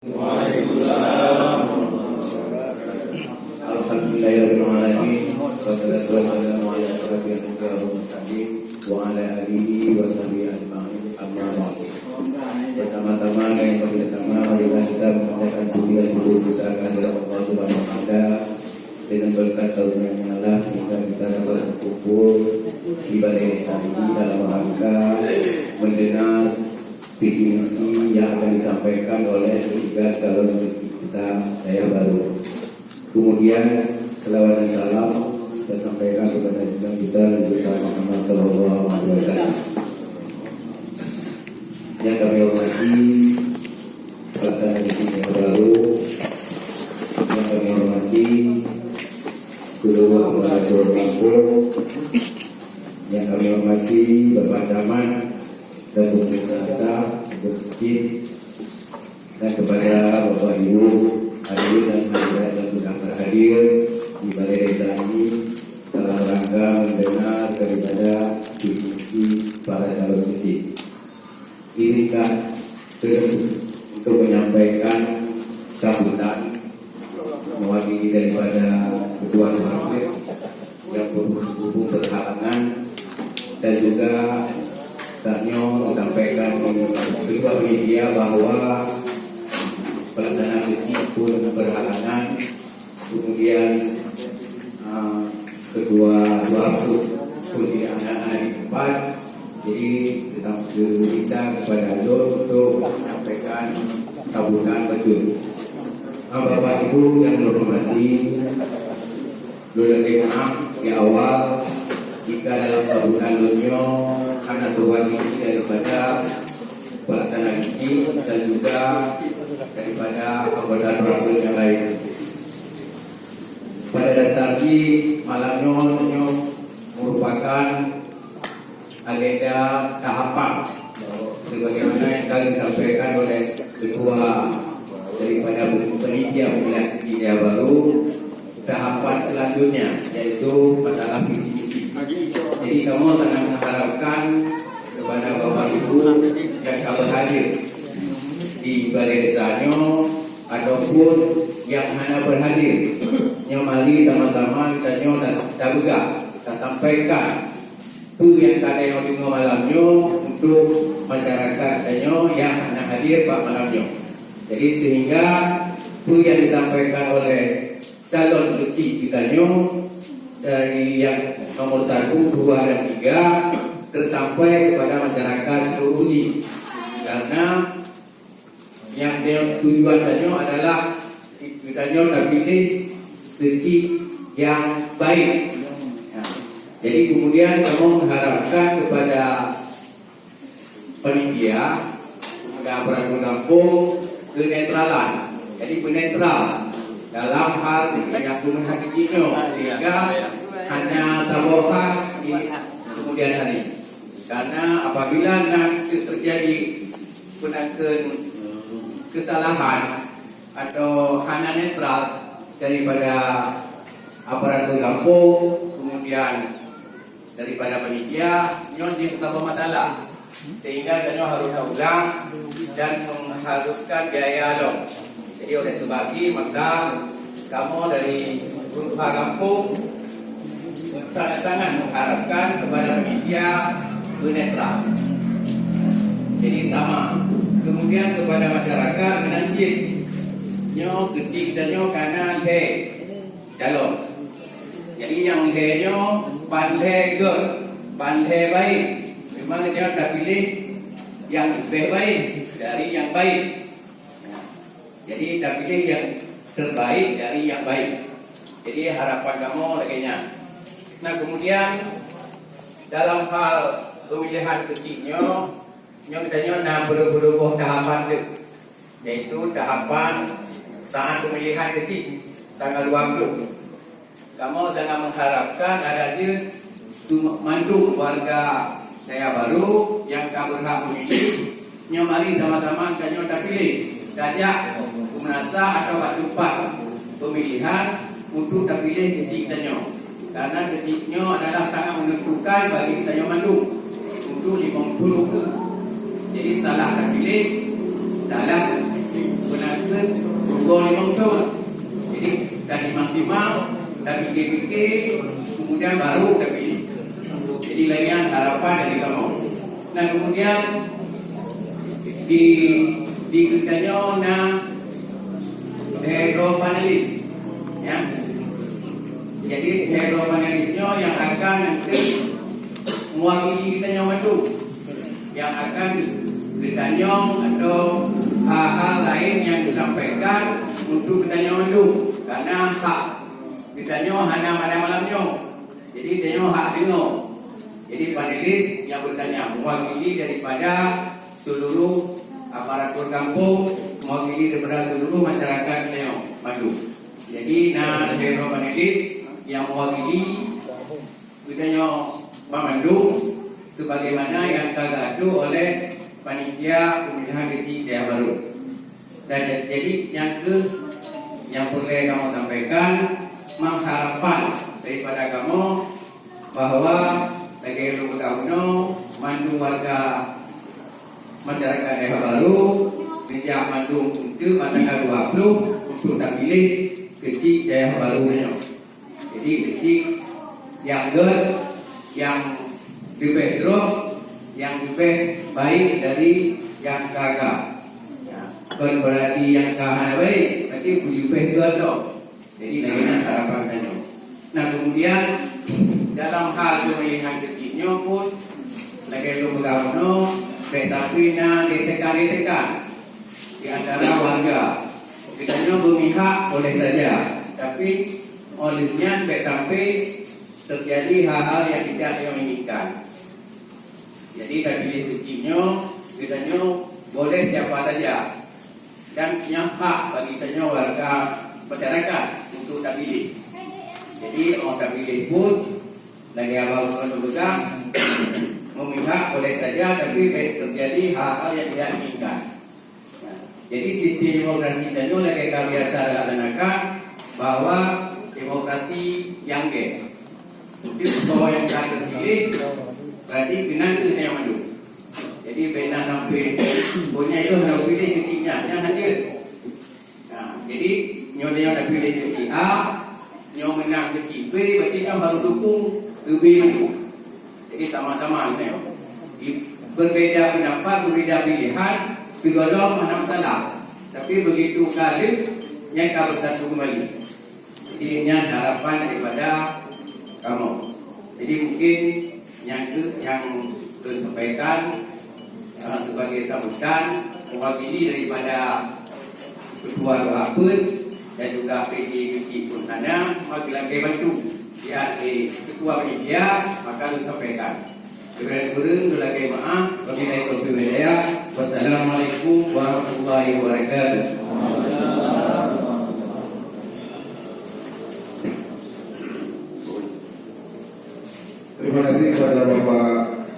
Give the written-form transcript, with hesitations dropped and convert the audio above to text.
Waalaikumsalam. Alhamdulillahirrahmanirrahim. Wassalatu wassalamu ala asyrofil mursalin wa ala alihi wa sahbihi ajma'in. Amma ba'du. Pertama-tama yang pertama marilah kita menyampaikan puji dan syukur kita kehadirat Allah Subhanahu wa taala dengan berkat karunia Allah sehingga kita dapat berkumpul di balai desa ini dalam rangka mendengar visi misi yang akan disampaikan oleh ketiga calon kita Daya Baru. Kemudian selawat dan salam kita sampaikan kepada kita Nabi Muhammad Sallallahu Alaihi Wasallam. Yang kami hormati pelaksana misi Daya Baru, yang kami hormati guru operator kampung, yang kami hormati Bapak Camat dan pemirsa berkecil, dan kepada Bapak Ibu hadirin dan hadirat yang sudah berhadir di balai desa ini dalam rangka mendengar daripada visi para calon masjid. Inikah untuk menyampaikan sambutan mewakili daripada Ketua Suharmit yang berhubung berhalangan, dan juga Sanyo sampaikan kedua media bahwa pelaksana misi pun berhalangan. Kemudian kedua pun di anak-anak di tempat. Jadi kita kepada Nur untuk menyampaikan sambutan betul. Bapak Ibu yang berhormati, dulu maaf di awal jika dalam sambutan dunia anak terwakili daripada pelaksana misi dan juga daripada anggota perangkat yang lain. Pada dasarnya malamnya merupakan agenda tahapan sebagaimana yang telah disampaikan oleh ketua daripada panitia pemilihan Daya Baru. Tahapan selanjutnya yaitu masalah visi misi. Jadi kamu sangat mengharapkan kepada Bapak Ibu yang akan hadir di balai desanya ataupun yang hanya berhadir, yang mari sama-sama kita kita sampaikan tu yang ada yang dengar malamnya untuk masyarakat yang hanya hadir pada malamnya. Jadi sehingga tu yang disampaikan oleh calon kecil kita dari yang nomor 1, 2, dan 3 tersampai kepada masyarakat seluruhnya. Karena yang tujuan tanya adalah kita pilih kecil yang baik. Jadi kemudian kamu mengharapkan kepada panitia dan perangkat kampung kenetralan. Jadi penetral dalam hal yang hakikatnya, sehingga hanya sabohan di kemudian hari. Karena apabila nanti terjadi penangkan kesalahan atau hanya netral daripada aparatur kampung, kemudian daripada panitia, nyon tambah masalah, sehingga kita harus ulang dan mengharuskan biaya dong. Jadi oleh sebab ini maka kamu dari berupa kampung sangat-sangat mengharapkan kepada panitia netral. Jadi sama. Kemudian kepada masyarakat menanjit nyo kecil dan nyo kanan he calon. Jadi yang he nyo pandai good, pandai baik. Memang dia dah pilih yang lebih baik dari yang baik. Jadi tak pilih yang terbaik dari yang baik. Jadi harapan kamu laginya. Nah kemudian dalam hal pemilihan kecilnya, kita berubah tahapan itu, yaitu tahapan saat pemilihan kecil tanggal 20. Kamu sangat mengharapkan adanya mandu warga Daya Baru yang kamu berhak memilih, mari sama-sama kita pilih saja merasa atau tempat pemilihan untuk terpilih kecil kita. Karena kecilnya adalah sangat menentukan bagi kita mandu untuk 50. Jadi salah terpilih, salah penakut Google ni muncul. Jadi dah timang-timang, dah fikir-fikir, kemudian baru dah pilih. Jadi layan harapan dari kamu. Nah kemudian diberikannya hero panelis, ya. Jadi hero panelisnya yang akan nanti mewakili kita mandu, yang akan ditanya atau hal-hal lain yang disampaikan untuk ditanya mandu, karena hak ditanya hanya malam-malamnya. Jadi ditanya hak dengar. Jadi panelis yang bertanya mewakili daripada seluruh aparatur kampung, mewakili daripada seluruh masyarakat Mandu. Jadi hero panelis yang mewakili budaya Mandu sebagaimana yang tergaduh oleh panitia pemilihan kecil daerah baru. Dan jadi yang boleh kamu sampaikan mengharapkan daripada kamu bahwa bagi Lugauno Mandu warga masyarakat daerah baru sejak Mandu untuk tanggal 20 untuk tak pilih kecil daerah barunya. Jadi kecil yang lebih drop, yang lebih baik dari yang kagak. Kalau berarti yang kagak baik, berarti lebih drop. Jadi lainnya harapan tanya. Nah kemudian dalam hal pemilihan kecilnya pun lagi Lugauno Besapina desekan-desekan di antara warga. Kita berpihak boleh saja, tapi olehnya sampai terjadi hal-hal yang tidak diinginkan. Jadi tak pilih kecilnya, kita boleh siapa saja dan yang hak bagi kita warga masyarakat untuk tak pilih. Jadi orang tak pilih pun lagi abang berpegang memihak boleh saja, tapi terjadi hal-hal yang tidak diinginkan. Jadi sistem demokrasi kita lagi kami biasa laksanakan bahwa demokrasi yang Jadi bahwa yang telah terpilih berarti penantu yang Mandu. Jadi benar sampai punya itu harus pilih kecilnya yang hadir. Jadi nyonya dah pilih kecil A, nyonya menang kecil B, berarti nyonya baru dukung B Mandu. Jadi sama-sama kita. Berbeza pendapat, berbeza pilihan, segala mana masalah. Tapi begitu kali yang kau bersatu kembali. Jadi ini harapan daripada kamu. Jadi mungkin yang disampaikan sebagai sambutan mewakili daripada ketua doa pun dan juga PJ pun ada mewakili bantu ya ketua panitia maka disampaikan. Sebenarnya lagi maaf wabillahi taufiq wal hidayah. Wassalamualaikum warahmatullahi wabarakatuh. Terima kasih kepada Bapak